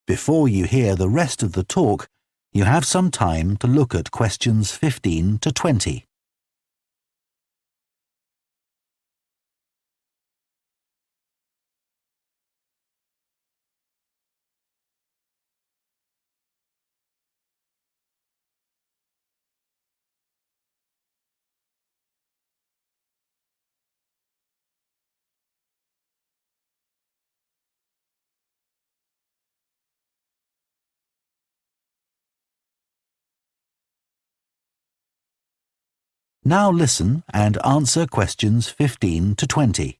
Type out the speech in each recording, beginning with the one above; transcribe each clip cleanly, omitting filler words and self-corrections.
Before you hear the rest of the talk, you have some time to look at questions 15 to 20. Now listen and answer questions 15 to 20.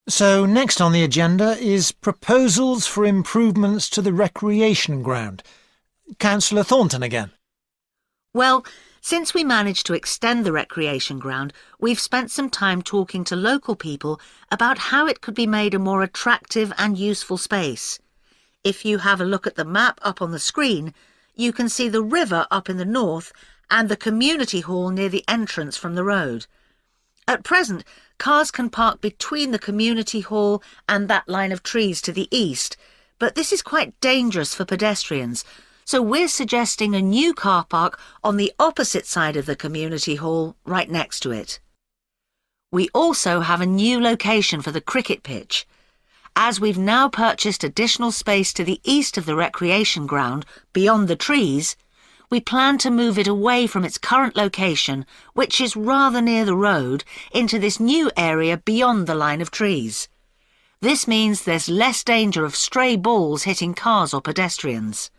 So next on the agenda is proposals for improvements to the recreation ground. Councillor Thornton again. Well, since we managed to extend the recreation ground, we've spent some time talking to local people about how it could be made a more attractive and useful space. If you have a look at the map up on the screen, you can see the river up in the north and the community hall near the entrance from the road. At present, cars can park between the community hall and that line of trees to the east, but this is quite dangerous for pedestrians, so we're suggesting a new car park on the opposite side of the community hall, right next to it. We also have a new location for the cricket pitch. As we've now purchased additional space to the east of the recreation ground, beyond the trees, we plan to move it away from its current location, which is rather near the road, into this new area beyond the line of trees. This means there's less danger of stray balls hitting cars or pedestrians.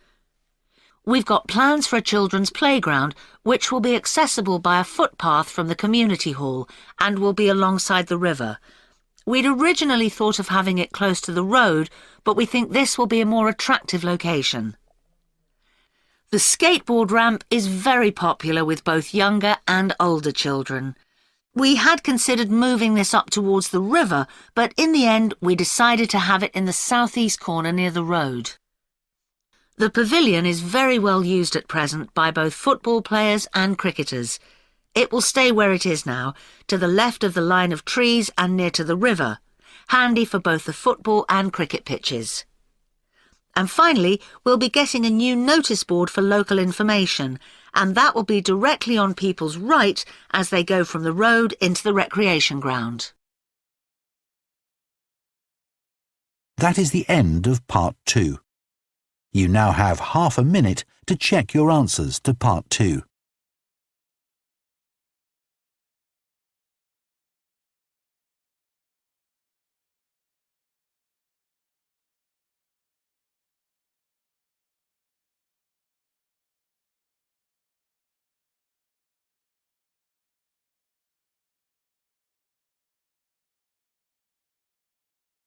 We've got plans for a children's playground, which will be accessible by a footpath from the community hall and will be alongside the river. We'd originally thought of having it close to the road, but we think this will be a more attractive location. The skateboard ramp is very popular with both younger and older children. We had considered moving this up towards the river, but in the end we decided to have it in the southeast corner near the road. The pavilion is very well used at present by both football players and cricketers. It will stay where it is now, to the left of the line of trees and near to the river, handy for both the football and cricket pitches. And finally, we'll be getting a new notice board for local information, and that will be directly on people's right as they go from the road into the recreation ground. That is the end of Part 2. You now have half a minute to check your answers to Part 2.